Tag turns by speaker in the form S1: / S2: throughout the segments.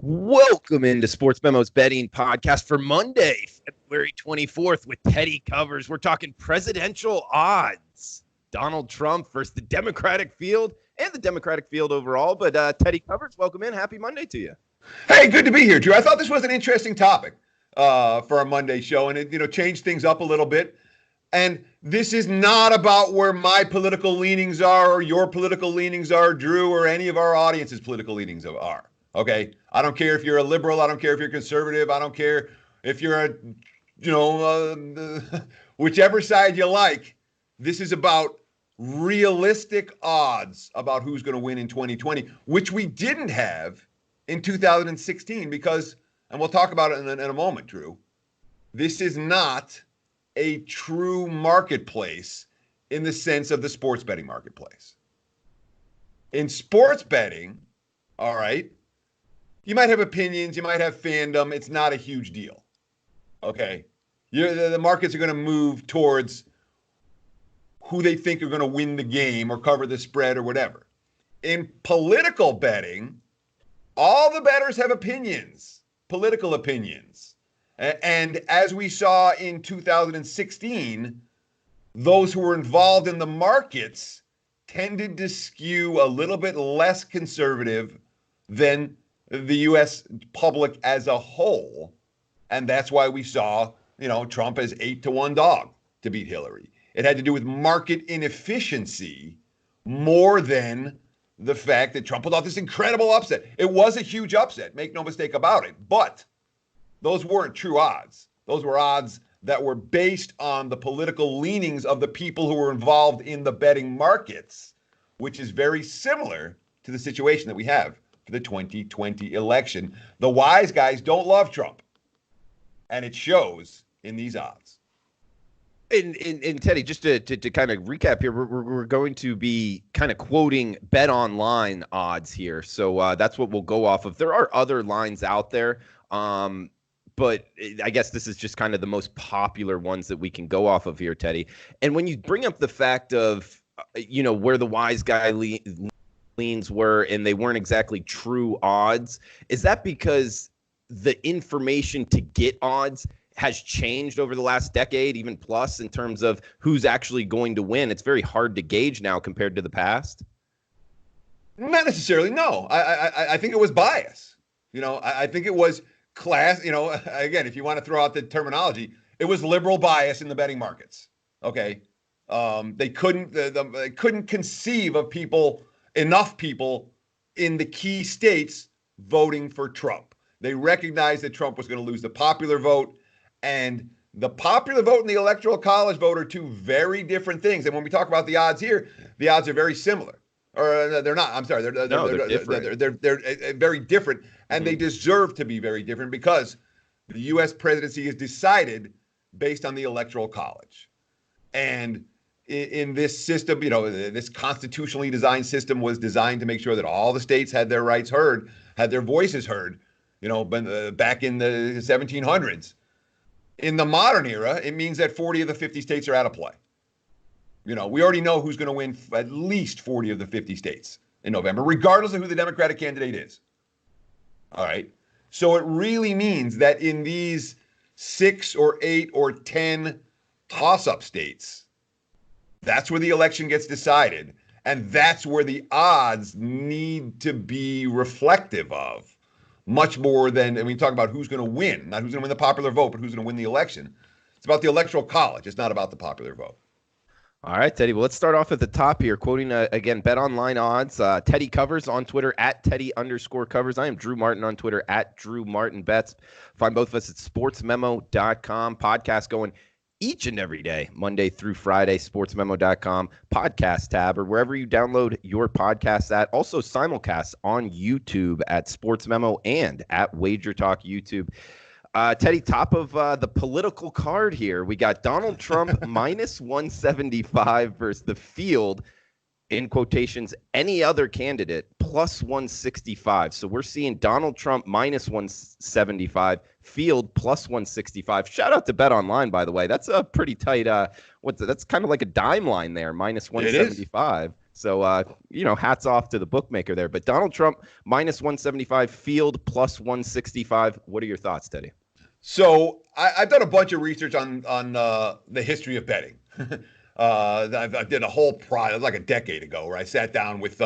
S1: Welcome into Sports Memo's betting podcast for Monday, February 24th with Teddy Covers. We're talking presidential odds. Donald Trump versus the Democratic field and the Democratic field overall. But Teddy Covers, welcome in. Happy Monday to you.
S2: Hey, good to be here, Drew. I thought this was an interesting topic for our Monday show, and it changed things up a little bit. And this is not about where my political leanings are or your political leanings are, Drew, or any of our audience's political leanings are. Okay, I don't care if you're a liberal. I don't care if you're conservative. I don't care if you're whichever side you like. This is about realistic odds about who's going to win in 2020, which we didn't have in 2016 because, and we'll talk about it in a moment, Drew, this is not a true marketplace in the sense of the sports betting marketplace. In sports betting, all right, you might have opinions, you might have fandom. It's not a huge deal. Okay. The markets are going to move towards who they think are going to win the game or cover the spread or whatever. In political betting, all the bettors have opinions, political opinions. And as we saw in 2016, those who were involved in the markets tended to skew a little bit less conservative than the U.S. public as a whole. And that's why we saw, Trump as 8-1 dog to beat Hillary. It had to do with market inefficiency more than the fact that Trump pulled off this incredible upset. It was a huge upset, make no mistake about it. But those weren't true odds. Those were odds that were based on the political leanings of the people who were involved in the betting markets, which is very similar to the situation that we have for the 2020 election. The wise guys don't love Trump, and it shows in these odds.
S1: And Teddy, just to kind of recap here, we're going to be kind of quoting Bet Online odds here. So that's what we'll go off of. There are other lines out there, but I guess this is just kind of the most popular ones that we can go off of here, Teddy. And when you bring up the fact of, where the wise guy leans were and they weren't exactly true odds, is that because the information to get odds has changed over the last decade, even plus, in terms of who's actually going to win? It's very hard to gauge now compared to the past.
S2: Not necessarily, no. I think it was bias. I think it was class. Again, if you want to throw out the terminology, it was liberal bias in the betting markets. Okay, they couldn't conceive of enough people in the key states voting for Trump. They recognized that Trump was going to lose the popular vote. And the popular vote and the electoral college vote are two very different things. And when we talk about the odds here, the odds are very similar. Or they're not. I'm sorry. They're different. They're very different. And they deserve to be very different because the U.S. presidency is decided based on the electoral college. And in this system, this constitutionally designed system was designed to make sure that all the states had their rights heard, had their voices heard, back in the 1700s. In the modern era, it means that 40 of the 50 states are out of play. We already know who's going to win at least 40 of the 50 states in November, regardless of who the Democratic candidate is. All right. So it really means that in these 6 or 8 or 10 toss-up states, that's where the election gets decided. And that's where the odds need to be reflective of. Much more than, and we talk about who's going to win, not who's going to win the popular vote, but who's going to win the election. It's about the electoral college. It's not about the popular vote.
S1: All right, Teddy. Well, let's start off at the top here. Quoting, again, Bet Online odds. Teddy Covers on Twitter, at Teddy_Covers. I am Drew Martin on Twitter, at Drew Martin Bets. Find both of us at sportsmemo.com. Podcast going each and every day, Monday through Friday, sportsmemo.com, podcast tab, or wherever you download your podcasts at. Also simulcast on YouTube at Sports Memo and at Wager Talk YouTube. Teddy, top of the political card here, we got Donald Trump minus 175 versus the field, in quotations, any other candidate, plus 165. So we're seeing Donald Trump minus 175, field plus 165. Shout out to Bet Online, by the way. That's a pretty tight, that's kind of like a dime line there, minus 175. So, hats off to the bookmaker there. But Donald Trump minus 175, Field plus 165. What are your thoughts, Teddy?
S2: So I've done a bunch of research on the history of betting. I did a whole like a decade ago, where I sat down with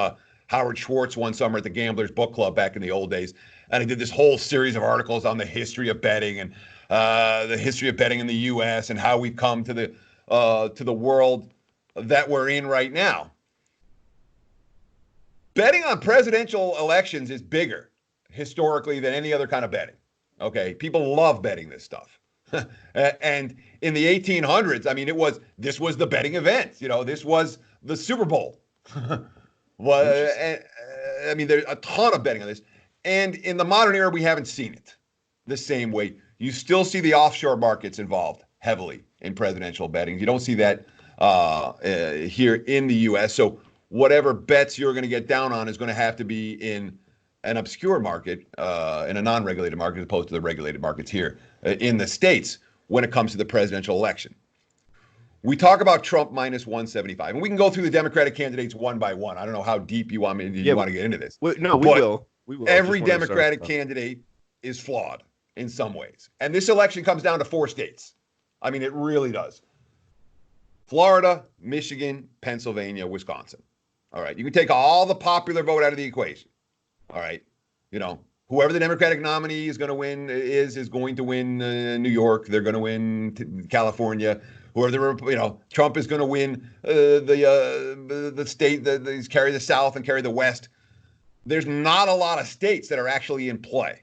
S2: Howard Schwartz one summer at the Gamblers Book Club back in the old days, and I did this whole series of articles on the history of betting and the history of betting in the U.S. and how we've come to the world that we're in right now. Betting on presidential elections is bigger historically than any other kind of betting. Okay, people love betting this stuff. And in the 1800s, I mean, this was the betting event. This was the Super Bowl. Well, I mean, there's a ton of betting on this. And in the modern era, we haven't seen it the same way. You still see the offshore markets involved heavily in presidential betting. You don't see that here in the U.S. So whatever bets you're going to get down on is going to have to be in an obscure market, in a non-regulated market, as opposed to the regulated markets here in the States when it comes to the presidential election. We talk about Trump minus 175, and we can go through the Democratic candidates one by one. I don't know how deep you want to get into this.
S1: We will.
S2: Every Democratic candidate is flawed in some ways. And this election comes down to 4 states. I mean, it really does. Florida, Michigan, Pennsylvania, Wisconsin. All right. You can take all the popular vote out of the equation. All right. Whoever the Democratic nominee is going to win is going to win New York. They're going to win California. Whoever Trump is going to win the state that he's carry the South and carry the West. There's not a lot of states that are actually in play.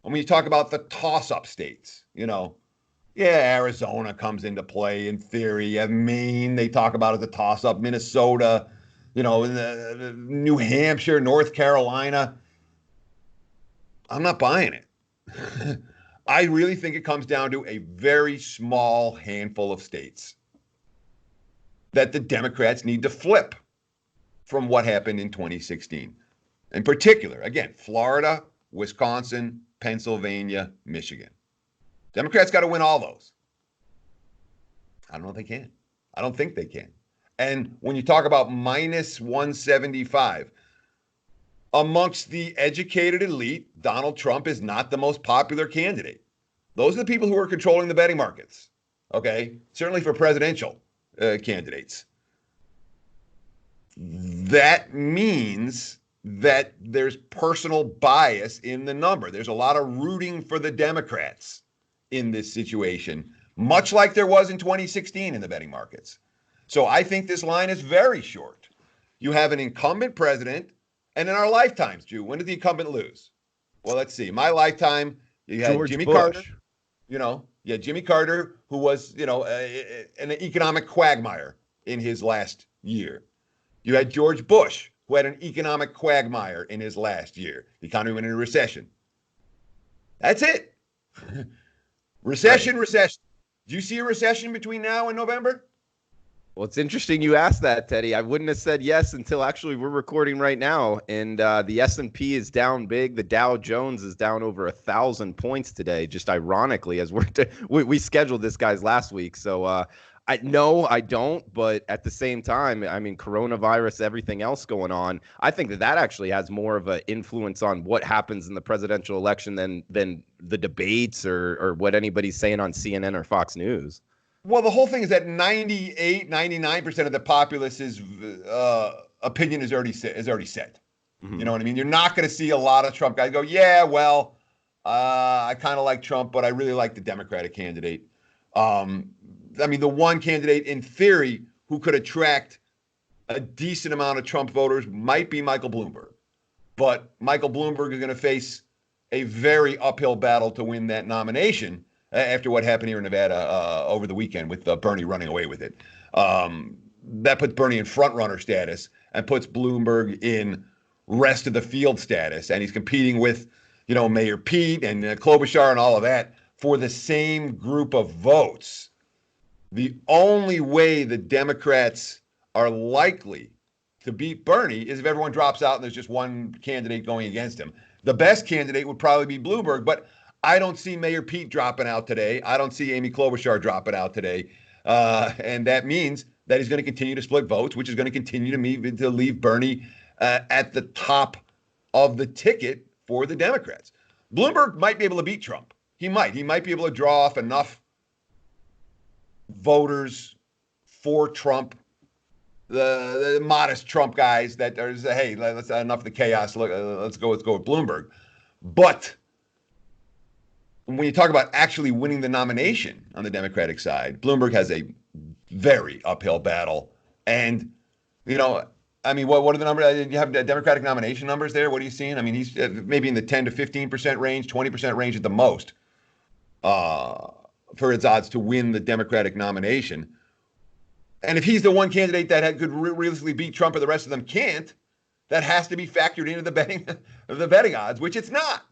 S2: And when you talk about the toss-up states, Arizona comes into play in theory. You have Maine, they talk about as a toss-up. Minnesota, New Hampshire, North Carolina. I'm not buying it. I really think it comes down to a very small handful of states that the Democrats need to flip from what happened in 2016. In particular, again, Florida, Wisconsin, Pennsylvania, Michigan. Democrats got to win all those. I don't know if they can. I don't think they can. And when you talk about minus 175, amongst the educated elite, Donald Trump is not the most popular candidate. Those are the people who are controlling the betting markets. Okay? Certainly for presidential candidates. That means that there's personal bias in the number. There's a lot of rooting for the Democrats in this situation, much like there was in 2016 in the betting markets. So I think this line is very short. You have an incumbent president, and in our lifetimes, Drew, when did the incumbent lose? Well, let's see. My lifetime, you had
S1: George
S2: Jimmy
S1: Bush.
S2: Carter. Jimmy Carter, who was, an economic quagmire in his last year. You had George Bush, who had an economic quagmire in his last year. The economy went into recession. That's it. Recession. Do you see a recession between now and November?
S1: Well, it's interesting you asked that, Teddy. I wouldn't have said yes until actually we're recording right now, and the S&P is down big. The Dow Jones is down over 1,000 points today, just ironically, as we scheduled this guys last week. So I don't, but at the same time, I mean, coronavirus, everything else going on, I think that actually has more of an influence on what happens in the presidential election than the debates or what anybody's saying on CNN or Fox News.
S2: Well, the whole thing is that 99% of the populace's opinion is already set. Mm-hmm. You know what I mean? You're not going to see a lot of Trump guys go, yeah, well, I kind of like Trump, but I really like the Democratic candidate. I mean, the one candidate in theory who could attract a decent amount of Trump voters might be Michael Bloomberg. But Michael Bloomberg is going to face a very uphill battle to win that nomination after what happened here in Nevada over the weekend with Bernie running away with it. That puts Bernie in front runner status and puts Bloomberg in rest of the field status. And he's competing with, Mayor Pete and Klobuchar and all of that for the same group of votes. The only way the Democrats are likely to beat Bernie is if everyone drops out and there's just one candidate going against him. The best candidate would probably be Bloomberg, but I don't see Mayor Pete dropping out today. I don't see Amy Klobuchar dropping out today. And that means that he's going to continue to split votes, which is going to continue to leave Bernie at the top of the ticket for the Democrats. Bloomberg might be able to beat Trump. He might be able to draw off enough voters for Trump, the modest Trump guys that are, hey, let's enough of the chaos. Let's go with Bloomberg. But when you talk about actually winning the nomination on the Democratic side, Bloomberg has a very uphill battle. And, you know, I mean, what are the numbers? You have Democratic nomination numbers there. What are you seeing? I mean, he's maybe in the 10 to 15% range, 20% range at the most for his odds to win the Democratic nomination. And if he's the one candidate that could realistically beat Trump and the rest of them can't, that has to be factored into the betting odds, which it's not.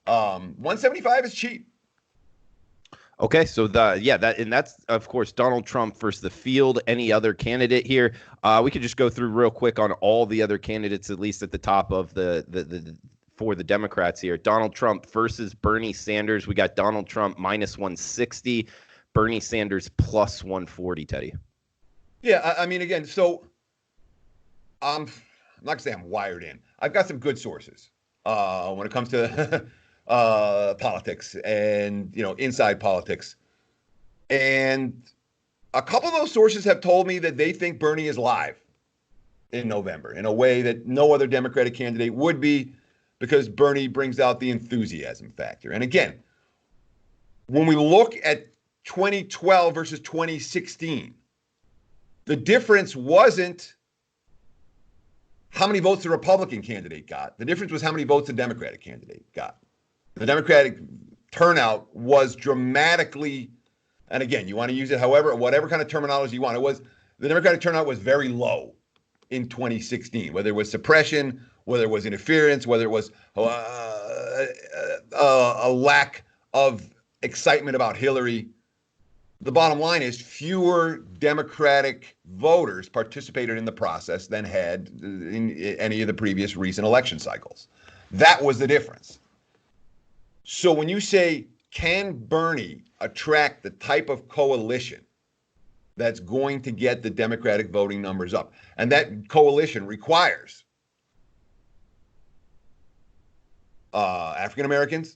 S2: 175 is cheap.
S1: Okay, so that's of course Donald Trump versus the field. Any other candidate here? We could just go through real quick on all the other candidates, at least at the top of the for the Democrats here. Donald Trump versus Bernie Sanders. We got Donald Trump minus 160, Bernie Sanders plus 140. Teddy.
S2: Yeah, I mean, again, so I'm not gonna say I'm wired in. I've got some good sources when it comes to politics and, you know, inside politics. And a couple of those sources have told me that they think Bernie is live in November in a way that no other Democratic candidate would be, because Bernie brings out the enthusiasm factor. And again, when we look at 2012 versus 2016, the difference wasn't how many votes the Republican candidate got. The difference was how many votes the Democratic candidate got. The Democratic turnout was dramatically, and again, you want to use it however, whatever kind of terminology you want. The Democratic turnout was very low in 2016, whether it was suppression, whether it was interference, whether it was a lack of excitement about Hillary. The bottom line is fewer Democratic voters participated in the process than had in any of the previous recent election cycles. That was the difference. So when you say, can Bernie attract the type of coalition that's going to get the Democratic voting numbers up? And that coalition requires African Americans,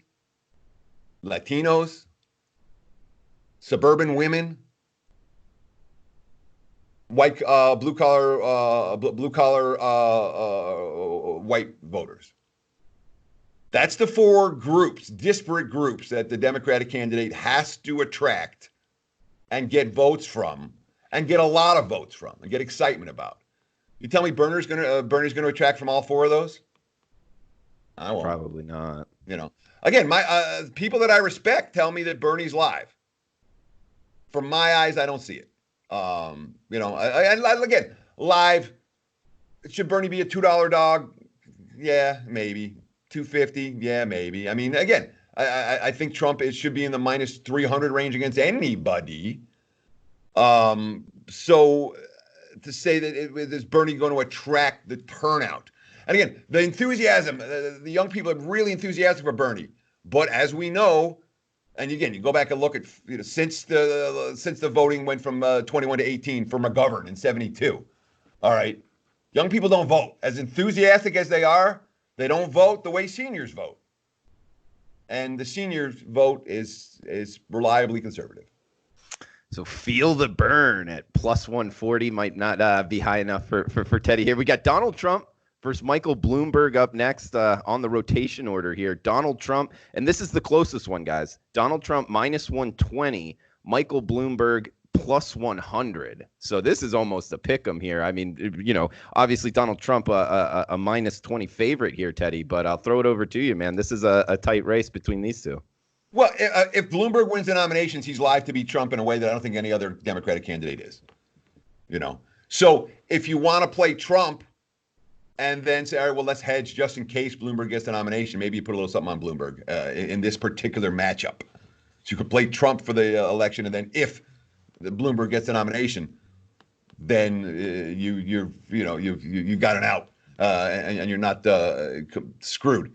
S2: Latinos, suburban women, white, blue collar white voters. That's the four groups, disparate groups, that the Democratic candidate has to attract and get votes from, and get a lot of votes from, and get excitement about. You tell me Bernie's going to attract from all four of those? I won't.
S1: Probably not.
S2: You know, again, my people that I respect tell me that Bernie's live. From my eyes, I don't see it. You know, again, live. Should Bernie be a $2 dog? Yeah, maybe. 250? Yeah, maybe. I mean, again, I think Trump should be in the minus 300 range against anybody. So to say that is Bernie going to attract the turnout? And again, the enthusiasm, the young people are really enthusiastic for Bernie. But as we know, and again, you go back and look at, you know, since the voting went from 21 to 18 for McGovern in 72. All right, young people don't vote. As enthusiastic as they are, they don't vote the way seniors vote. And the seniors vote is reliably conservative.
S1: So feel the burn at plus 140 might not be high enough for Teddy here. We got Donald Trump versus Michael Bloomberg up next on the rotation order here. Donald Trump, and this is the closest one, guys. Donald Trump minus 120, Michael Bloomberg plus 100. So this is almost a pick 'em here. I mean, you know, obviously Donald Trump a minus 20 favorite here, Teddy, but I'll throw it over to you, man. This is a tight race between these two.
S2: Well, if Bloomberg wins the nominations, he's live to beat Trump in a way that I don't think any other Democratic candidate is. You know, so if you want to play Trump and then say, all right, well, let's hedge just in case Bloomberg gets the nomination, maybe you put a little something on Bloomberg in this particular matchup. So you could play Trump for the election, and then if the Bloomberg gets the nomination, then you got an out, and you're not screwed.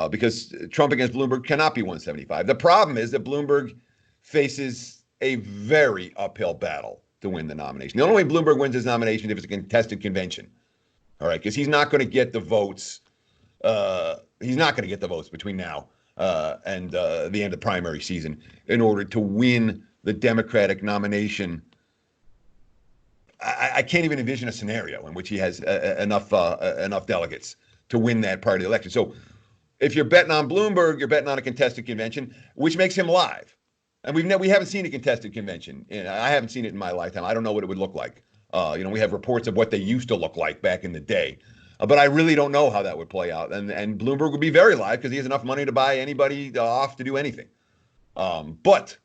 S2: Because Trump against Bloomberg cannot be 175. The problem is that Bloomberg faces a very uphill battle to win the nomination. The only way Bloomberg wins his nomination is if it's a contested convention. All right, because he's not going to get the votes. He's not going to get the votes between now and the end of the primary season in order to win the Democratic nomination. I can't even envision a scenario in which he has enough delegates to win that part of the election. So if you're betting on Bloomberg, you're betting on a contested convention, which makes him live. And we haven't seen a contested convention. I haven't seen it in my lifetime. I don't know what it would look like. We have reports of what they used to look like back in the day. But I really don't know how that would play out. And Bloomberg would be very live because he has enough money to buy anybody off to do anything. But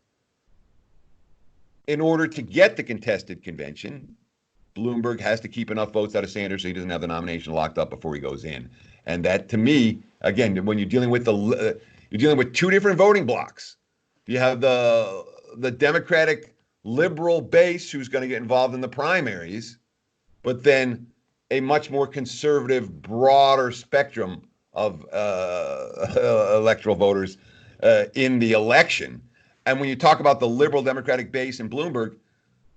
S2: in order to get the contested convention, Bloomberg has to keep enough votes out of Sanders so he doesn't have the nomination locked up before he goes in. And that, to me, again, when you're dealing with you're dealing with two different voting blocks. You have the Democratic liberal base who's going to get involved in the primaries, but then a much more conservative, broader spectrum of electoral voters in the election. And when you talk about the liberal Democratic base in Bloomberg,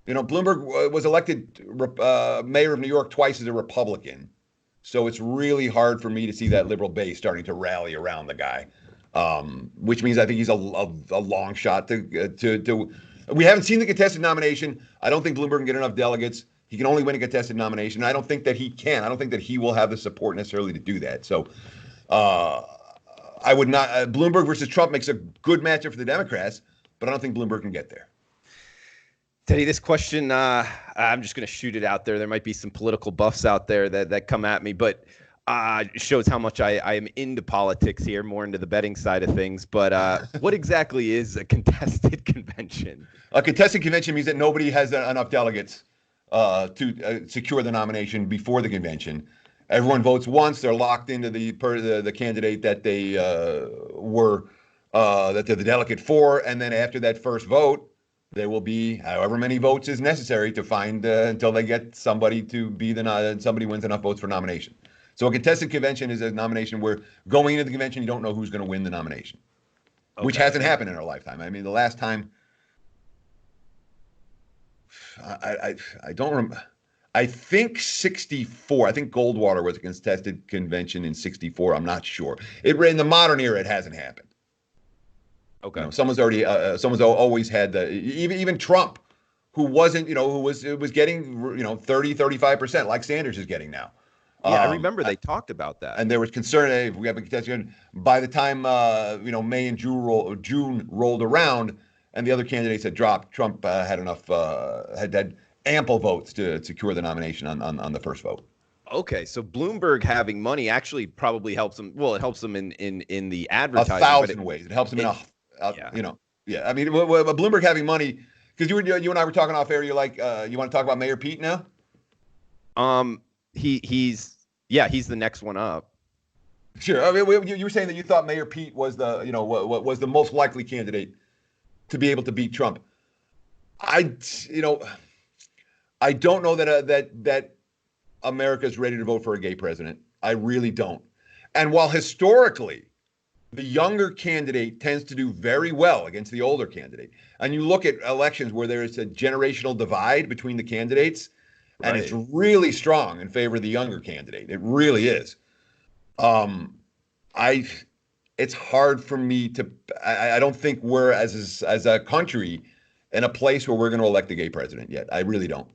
S2: Bloomberg was elected mayor of New York twice as a Republican. So it's really hard for me to see that liberal base starting to rally around the guy, which means I think he's a long shot to. We haven't seen the contested nomination. I don't think Bloomberg can get enough delegates. He can only win a contested nomination. I don't think that he can. I don't think that he will have the support necessarily to do that. So I would not. Bloomberg versus Trump makes a good matchup for the Democrats, but I don't think Bloomberg can get there.
S1: Teddy, this question, I'm just going to shoot it out there. There might be some political buffs out there that come at me, but shows how much I am into politics here, more into the betting side of things. But what exactly is a contested convention?
S2: A contested convention means that nobody has enough delegates to secure the nomination before the convention. Everyone votes once; they're locked into the candidate that they that they're the delegate for, and then after that first vote, there will be however many votes is necessary to find until they get somebody to be somebody wins enough votes for nomination. So a contested convention is a nomination where going into the convention you don't know who's going to win the nomination, which hasn't happened in our lifetime. I mean, the last time. I don't remember. I think 64. I think Goldwater was a contested convention in 64. I'm not sure. In the modern era, it hasn't happened.
S1: Okay.
S2: Someone's always had even Trump, who wasn't, who was getting, 30-35% like Sanders is getting now.
S1: Yeah, I remember they talked about that.
S2: And there was concern if we have a contested. By the time May and June rolled around, and the other candidates had dropped, Trump had enough, had ample votes to secure the nomination on the first vote.
S1: Okay, so Bloomberg having money actually probably helps him. Well, it helps him in the advertising.
S2: 1,000 ways. It helps him Yeah. I mean, Bloomberg having money, because you and I were talking off air. You're like, you want to talk about Mayor Pete now?
S1: He's the next one up.
S2: Sure. I mean, you were saying that you thought Mayor Pete was was the most likely candidate to be able to beat Trump. I don't know that America's ready to vote for a gay president. I really don't. And while historically the younger candidate tends to do very well against the older candidate, and you look at elections where there is a generational divide between the candidates, and it's really strong in favor of the younger candidate. It really is. It's hard for me to. I don't think we're as a country in a place where we're going to elect a gay president yet. I really don't.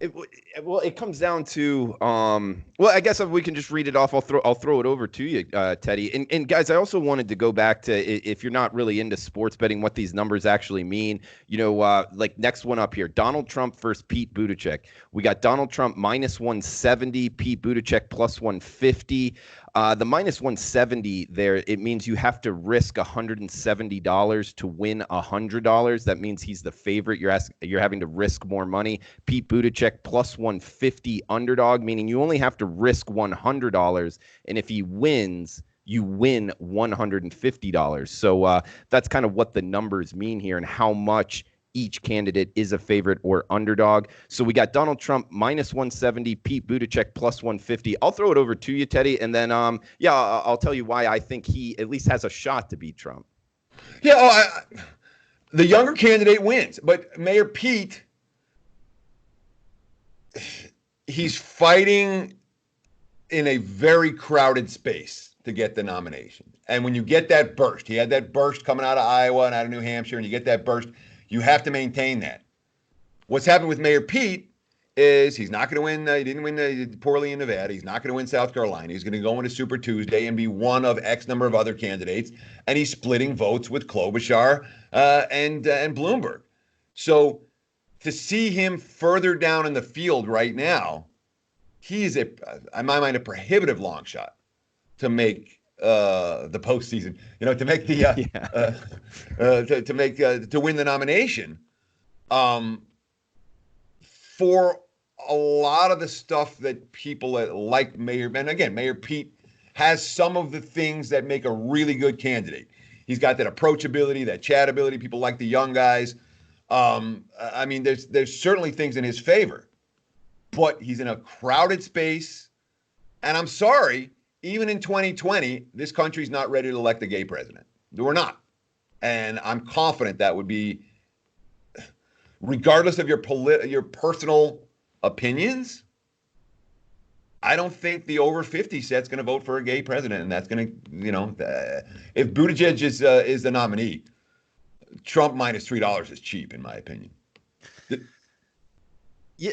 S1: It comes down to I guess if we can just read it off, I'll throw it over to you, Teddy. And guys, I also wanted to go back to, if you're not really into sports betting, what these numbers actually mean. Like next one up here, Donald Trump versus Pete Buttigieg. We got Donald Trump minus 170, Pete Buttigieg plus 150. The minus 170 there, it means you have to risk $170 to win $100. That means he's the favorite. You're having to risk more money. Pete Buttigieg plus 150 underdog, meaning you only have to risk $100, and if he wins, you win $150. So that's kind of what the numbers mean here and how much each candidate is a favorite or underdog. So we got Donald Trump minus 170, Pete Buttigieg plus 150. I'll throw it over to you, Teddy, and then I'll tell you why I think he at least has a shot to beat Trump.
S2: Yeah, the younger candidate wins, but Mayor Pete he's fighting in a very crowded space to get the nomination. And when you get that burst, he had that burst coming out of Iowa and out of New Hampshire, and you get that burst, you have to maintain that. What's happened with Mayor Pete is he's not going to win. He didn't win poorly in Nevada. He's not going to win South Carolina. He's going to go into Super Tuesday and be one of X number of other candidates. And he's splitting votes with Klobuchar and Bloomberg. So to see him further down in the field right now, he's in my mind, a prohibitive long shot to make the postseason. To make the to win the nomination. For a lot of the stuff that people like Mayor, and again, Mayor Pete has some of the things that make a really good candidate. He's got that approachability, that chatability. People like the young guys. There's certainly things in his favor, but he's in a crowded space. And I'm sorry, even in 2020, this country's not ready to elect a gay president. We're not. And I'm confident that would be, regardless of your personal opinions, I don't think the over 50 set's going to vote for a gay president. And that's going to, if Buttigieg is the nominee, Trump minus $3 is cheap, in my opinion.
S1: Yeah,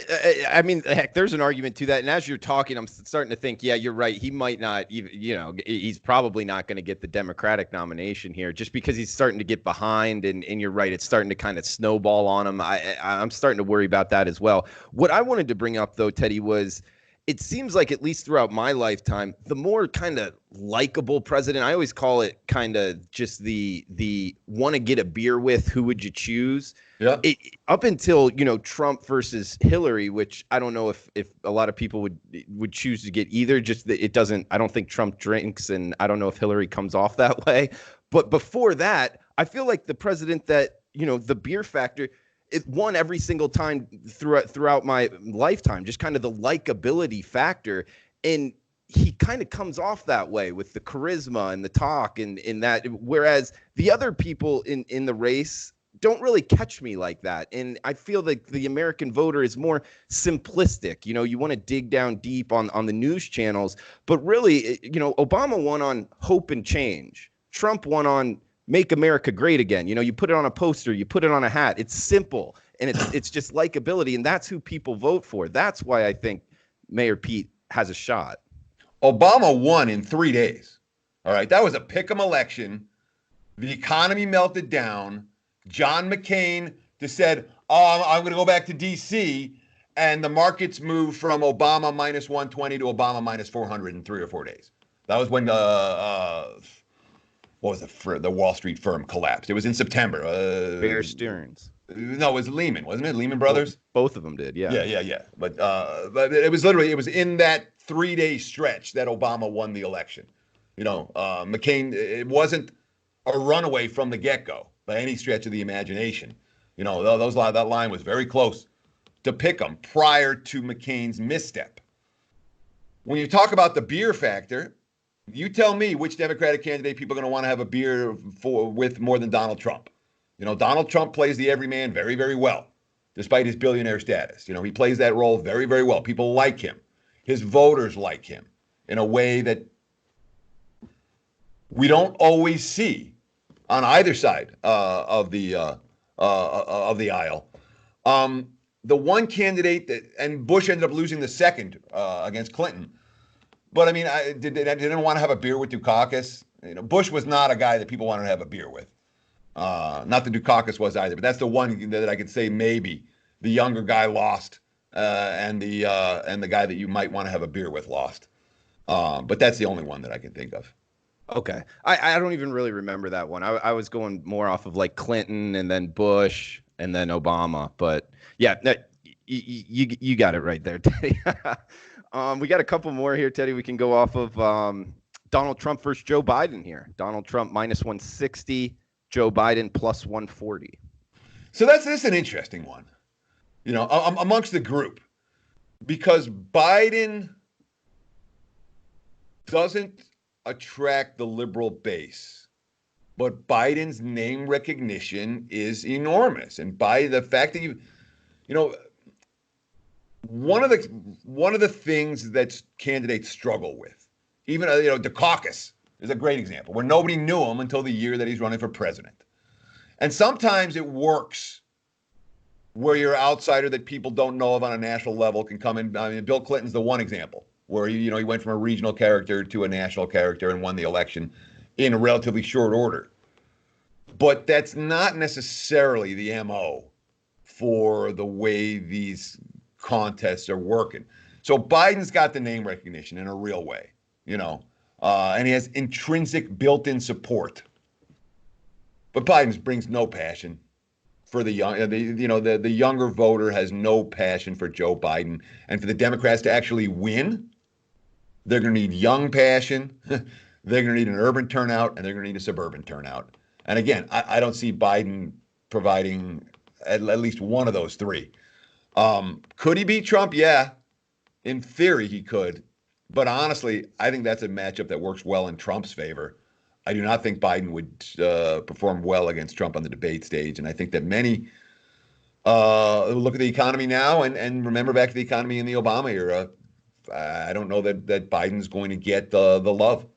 S1: heck, there's an argument to that. And as you're talking, I'm starting to think, yeah, you're right. He might not even, he's probably not going to get the Democratic nomination here just because he's starting to get behind. And you're right. It's starting to kind of snowball on him. I'm starting to worry about that as well. What I wanted to bring up, though, Teddy, was it seems like, at least throughout my lifetime, the more kind of likable president, I always call it kind of just the want to get a beer with, who would you choose?
S2: Yeah.
S1: Up until, Trump versus Hillary, which I don't know if a lot of people would choose to get either. Just that it doesn't. I don't think Trump drinks, and I don't know if Hillary comes off that way. But before that, I feel like the president that, the beer factor, it won every single time throughout my lifetime. Just kind of the likability factor, and he kind of comes off that way with the charisma and the talk and in that. Whereas the other people in the race don't really catch me like that. And I feel like the American voter is more simplistic. You want to dig down deep on the news channels, but really, Obama won on hope and change. Trump won on make America great again. You put it on a poster, you put it on a hat. It's simple, and it's just likability, and that's who people vote for. That's why I think Mayor Pete has a shot.
S2: Obama won in 3 days. All right, that was a pick'em election. The economy melted down. John McCain just said, I'm going to go back to D.C., and the markets moved from Obama minus 120 to Obama minus 400 in 3 or 4 days. That was when what was the Wall Street firm collapsed? It was in September.
S1: Bear Stearns.
S2: No, it was Lehman, wasn't it? Lehman Brothers?
S1: Both of them did, yeah.
S2: Yeah. But it was in that 3-day stretch that Obama won the election. McCain, it wasn't a runaway from the get-go by any stretch of the imagination. That line was very close to pick 'em prior to McCain's misstep. When you talk about the beer factor, you tell me which Democratic candidate people are going to want to have a beer with more than Donald Trump. Donald Trump plays the everyman very, very well, despite his billionaire status. He plays that role very, very well. People like him. His voters like him in a way that we don't always see on either side of the aisle. The one candidate and Bush ended up losing the second against Clinton. But I mean, I didn't want to have a beer with Dukakis. Bush was not a guy that people wanted to have a beer with. Not that Dukakis was either, but that's the one that I could say maybe the younger guy lost, and the guy that you might want to have a beer with lost. But that's the only one that I can think of.
S1: Okay. I don't even really remember that one. I was going more off of like Clinton and then Bush and then Obama. But yeah, you got it right there, Teddy. We got a couple more here, Teddy. We can go off of Donald Trump versus Joe Biden here. Donald Trump minus 160, Joe Biden plus 140.
S2: So that's an interesting one, amongst the group, because Biden doesn't attract the liberal base, but Biden's name recognition is enormous. And by the fact that one of the things that candidates struggle with, even Dukakis is a great example where nobody knew him until the year that he's running for president. And sometimes it works where you're an outsider that people don't know of on a national level can come in. I mean, Bill Clinton's the one example where he went from a regional character to a national character and won the election in a relatively short order. But that's not necessarily the MO for the way these contests are working. So Biden's got the name recognition in a real way, and he has intrinsic built-in support. But Biden brings no passion for the young. The younger voter has no passion for Joe Biden, and for the Democrats to actually win, they're going to need young passion. They're going to need an urban turnout, and they're going to need a suburban turnout. And again, I don't see Biden providing at least one of those three. Could he beat Trump? Yeah, in theory he could. But honestly, I think that's a matchup that works well in Trump's favor. I do not think Biden would perform well against Trump on the debate stage. And I think that many look at the economy now and remember back to the economy in the Obama era. I don't know that Biden's going to get the love.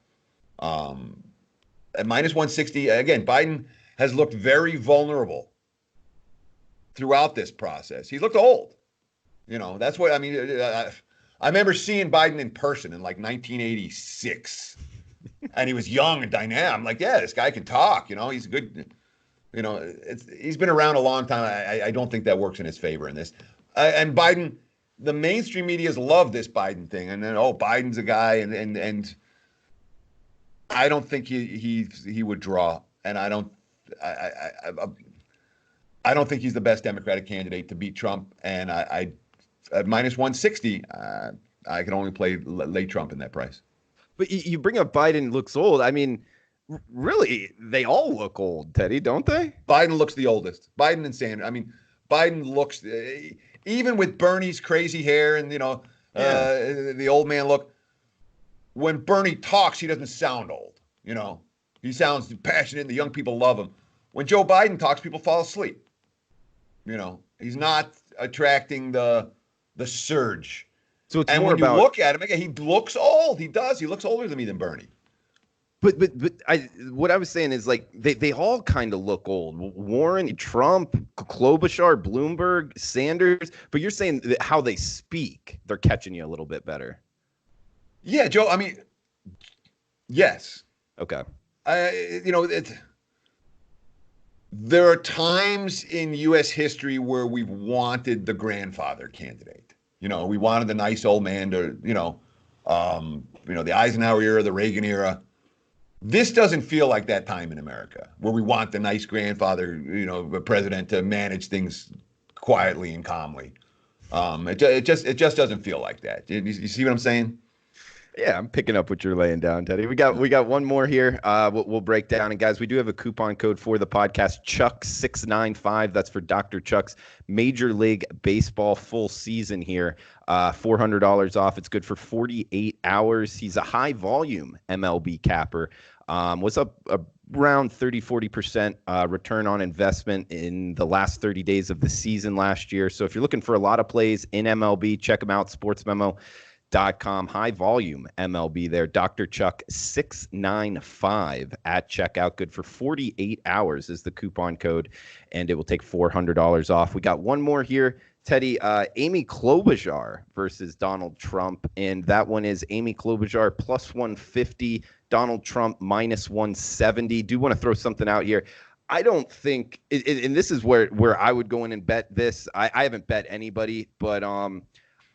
S2: At minus 160, again, Biden has looked very vulnerable throughout this process. He's looked old. That's what I mean. I remember seeing Biden in person in like 1986. And he was young and dynamic. I'm like, yeah, this guy can talk. He's a good. He's been around a long time. I don't think that works in his favor in this. And Biden, the mainstream media's love this Biden thing, and then Biden's a guy, and I don't think he would draw, and I don't think he's the best Democratic candidate to beat Trump. And I at minus 160, I can only lay Trump in that price.
S1: But you bring up Biden looks old. I mean, really, they all look old, Teddy, don't they?
S2: Biden looks the oldest. Biden and Sanders. I mean, Biden looks, even with Bernie's crazy hair and, the old man look, when Bernie talks, he doesn't sound old. He sounds passionate and the young people love him. When Joe Biden talks, people fall asleep. He's not attracting the surge.
S1: So it's
S2: and
S1: more
S2: when
S1: about,
S2: you look at him, again, he looks old. He does. He looks older than Bernie.
S1: But what I was saying is like they all kind of look old. Warren, Trump, Klobuchar, Bloomberg, Sanders. But you're saying that how they speak, they're catching you a little bit better.
S2: Yeah, Joe. I mean, yes.
S1: Okay.
S2: There are times in U.S. history where we've wanted the grandfather candidate. We wanted the nice old man to, the Eisenhower era, the Reagan era. This doesn't feel like that time in America where we want the nice grandfather, president to manage things quietly and calmly. It just doesn't feel like that. You see what I'm saying?
S1: Yeah, I'm picking up what you're laying down, Teddy. We got one more here. We'll break down. And guys, we do have a coupon code for the podcast, Chuck695. That's for Dr. Chuck's Major League Baseball full season here. $400 off. It's good for 48 hours. He's a high volume MLB capper. Was up around 30-40% return on investment in the last 30 days of the season last year. So if you're looking for a lot of plays in MLB, check him out, sportsmemo.com. High volume MLB there. Dr. Chuck 695 at checkout. Good for 48 hours is the coupon code, and it will take $400 off. We got one more here, Teddy. Amy Klobuchar versus Donald Trump, and that one is Amy Klobuchar plus 150, Donald Trump minus 170. Do want to throw something out here. I don't think, and this is where I would go in and bet this. I haven't bet anybody, but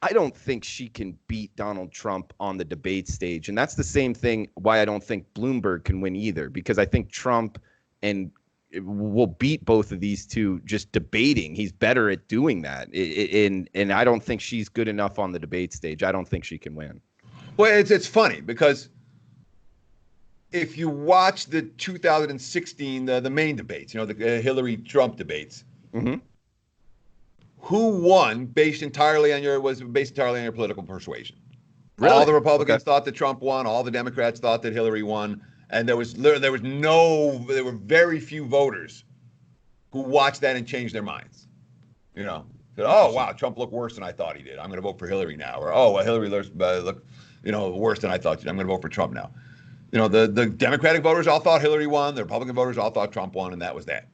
S1: I don't think she can beat Donald Trump on the debate stage. And that's the same thing why I don't think Bloomberg can win either, because I think Trump will beat both of these two just debating. He's better at doing that. And I don't think she's good enough on the debate stage. I don't think she can win.
S2: Well, it's funny because if you watch the 2016, the main debates, the Hillary-Trump debates,
S1: mm-hmm.
S2: Who won based entirely on your political persuasion.
S1: Really?
S2: All the Republicans thought that Trump won. All the Democrats thought that Hillary won. And there were very few voters who watched that and changed their minds. Oh, wow, Trump looked worse than I thought he did. I'm going to vote for Hillary now. Or, oh, well, Hillary looked, worse than I thought. I'm going to vote for Trump now. The Democratic voters all thought Hillary won. The Republican voters all thought Trump won, and that was that.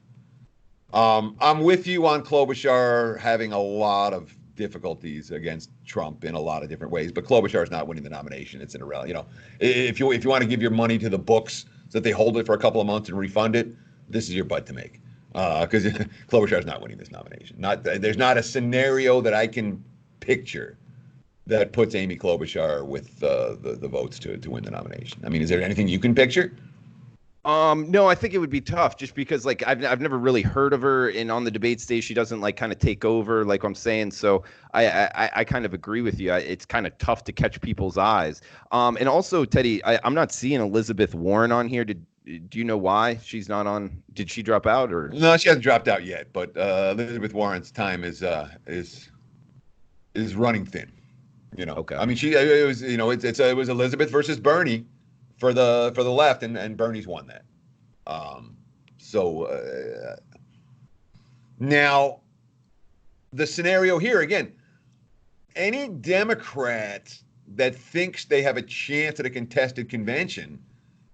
S2: I'm with you on Klobuchar having a lot of difficulties against Trump in a lot of different ways, but Klobuchar is not winning the nomination. It's irrelevant. If you want to give your money to the books so that they hold it for a couple of months and refund it, this is your bud to make. Because Klobuchar is not winning this nomination. There's not a scenario that I can picture that puts Amy Klobuchar with the votes to win the nomination. I mean, is there anything you can picture?
S1: No, I think it would be tough just because like I've never really heard of her, and on the debate stage she doesn't like kind of take over like I'm saying. So I kind of agree with you. It's kind of tough to catch people's eyes. And also Teddy, I'm not seeing Elizabeth Warren on here. Do you know why she's not on? Did she drop out or?
S2: No, she hasn't dropped out yet. But Elizabeth Warren's time is running thin.
S1: Okay.
S2: I mean, it was Elizabeth versus Bernie for the left, and Bernie's won that. Now the scenario here again, any Democrat that thinks they have a chance at a contested convention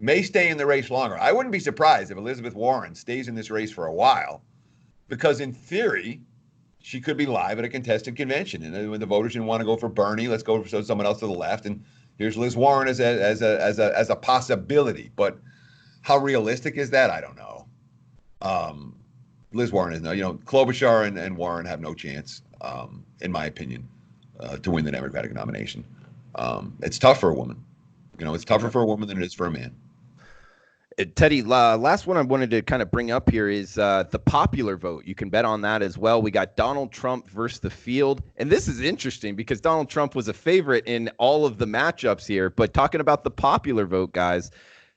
S2: may stay in the race longer. I wouldn't be surprised if Elizabeth Warren stays in this race for a while, because in theory, she could be live at a contested convention. And when the voters didn't want to go for Bernie, let's go for someone else to the left. And here's Liz Warren as a possibility. But how realistic is that? I don't know. Liz Warren is no. Klobuchar and Warren have no chance, in my opinion, to win the Democratic nomination. It's tough for a woman. It's tougher for a woman than it is for a man.
S1: Teddy, last one I wanted to kind of bring up here is the popular vote. You can bet on that as well. We got Donald Trump versus the field. And this is interesting because Donald Trump was a favorite in all of the matchups here. But talking about the popular vote, guys,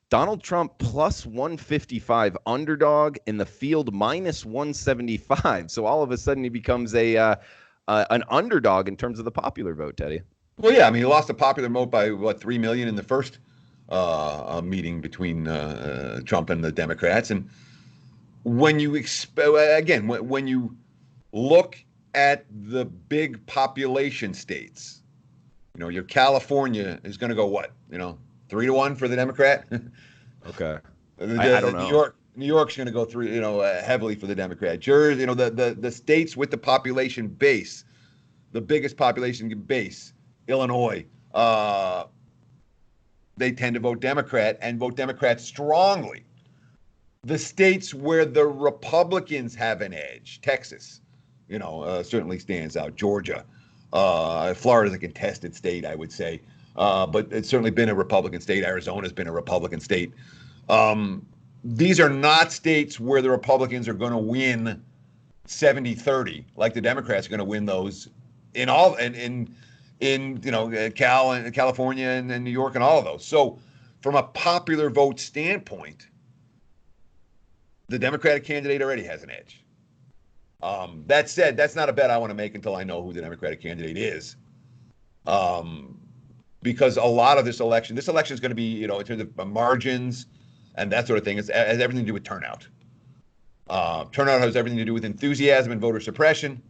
S1: Donald Trump plus 155 underdog in the field minus 175. So all of a sudden he becomes an underdog in terms of the popular vote, Teddy.
S2: Well, yeah. I mean, he lost the popular vote by, 3 million in the first meeting between Trump and the Democrats. And when you when you look at the big population states, your California is going to go what? 3-1 for the Democrat.
S1: Okay.
S2: I don't know. New York's going to go through, heavily for the Democrat. Jersey, the states with the population base, the biggest population base, Illinois, they tend to vote Democrat and vote Democrat strongly. The states where the Republicans have an edge, Texas, certainly stands out. Georgia, Florida's a contested state, I would say, but it's certainly been a Republican state. Arizona's been a Republican state. These are not states where the Republicans are going to win 70-30, like the Democrats are going to win those in California and New York and all of those. So from a popular vote standpoint, the Democratic candidate already has an edge. That said, that's not a bet I want to make until I know who the Democratic candidate is. Because a lot of this election is going to be, in terms of margins and that sort of thing, it has everything to do with turnout. Turnout has everything to do with enthusiasm and voter suppression.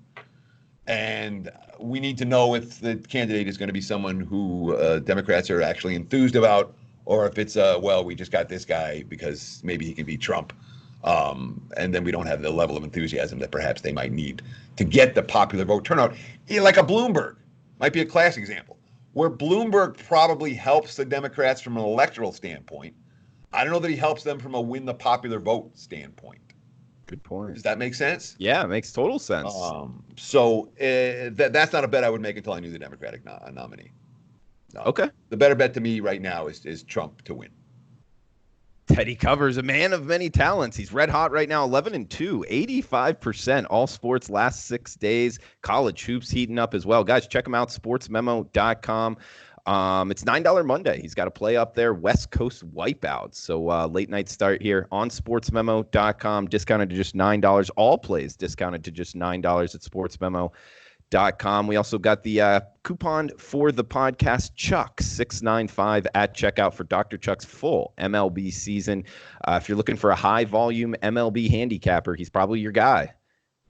S2: And we need to know if the candidate is going to be someone who Democrats are actually enthused about, or if it's, we just got this guy because maybe he can beat Trump. And then we don't have the level of enthusiasm that perhaps they might need to get the popular vote turnout. Like a Bloomberg might be a classic example, where Bloomberg probably helps the Democrats from an electoral standpoint. I don't know that he helps them from a win the popular vote standpoint.
S1: Good point.
S2: Does that make sense?
S1: Yeah, it makes total sense.
S2: So that's not a bet I would make until I knew the Democratic nominee. No.
S1: Okay.
S2: The better bet to me right now is Trump to win.
S1: Teddy Covers, a man of many talents. He's red hot right now, 11-2, 85% all sports last 6 days. College hoops heating up as well. Guys, check him out, sportsmemo.com. It's $9 Monday. He's got a play up there, West Coast Wipeouts. So late night start here on sportsmemo.com, discounted to just $9. All plays discounted to just $9 at sportsmemo.com. We also got the coupon for the podcast, Chuck 695 at checkout for Dr. Chuck's full MLB season. If you're looking for a high volume MLB handicapper, he's probably your guy.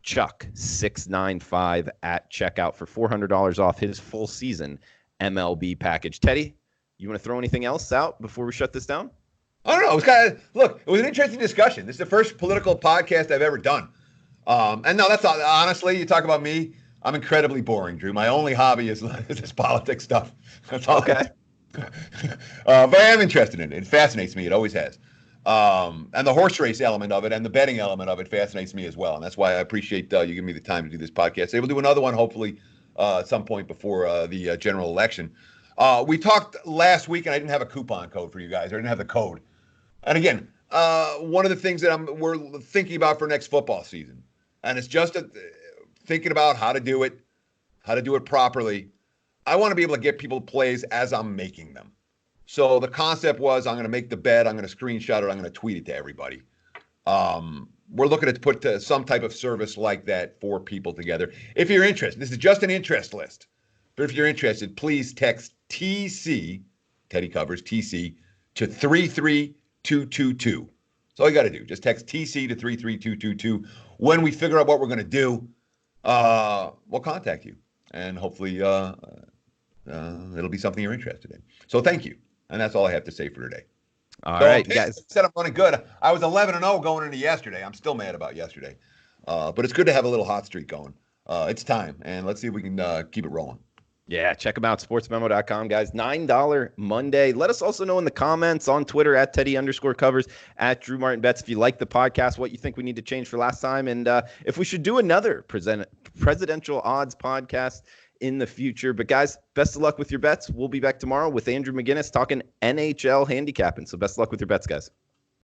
S1: Chuck695 at checkout for $400 off his full season MLB package. Teddy, you want to throw anything else out before we shut this down?
S2: I don't know. It was kind of look. It was an interesting discussion. This is the first political podcast I've ever done. And no, that's honestly, you talk about me. I'm incredibly boring, Drew. My only hobby is this politics stuff. That's all.
S1: Okay.
S2: But I am interested in it. It fascinates me. It always has. And the horse race element of it and the betting element of it fascinates me as well. And that's why I appreciate you giving me the time to do this podcast. We'll do another one hopefully at some point before the general election. We talked last week, and I didn't have a coupon code for you guys. I didn't have the code. And again, one of the things that we're thinking about for next football season, and it's just thinking about how to do it properly. I want to be able to get people plays as I'm making them. So the concept was I'm going to make the bet, I'm going to screenshot it, I'm going to tweet it to everybody. We're looking to put some type of service like that for people together. If you're interested, this is just an interest list. But if you're interested, please text TC, Teddy Covers, TC, to 33222. That's all you got to do. Just text TC to 33222. When we figure out what we're going to do, we'll contact you. And hopefully it'll be something you're interested in. So thank you. And that's all I have to say for today.
S1: All right, guys.
S2: Said I'm running good. I was 11-0 going into yesterday. I'm still mad about yesterday. But it's good to have a little hot streak going. It's time. And let's see if we can keep it rolling.
S1: Yeah, check them out, sportsmemo.com, guys. $9 Monday. Let us also know in the comments on Twitter at Teddy_covers, at Drew Martin Bets, if you like the podcast, what you think we need to change for last time, and if we should do another presidential odds podcast in the future. But, guys, best of luck with your bets. We'll be back tomorrow with Andrew McGinnis talking NHL handicapping. So best of luck with your bets, guys.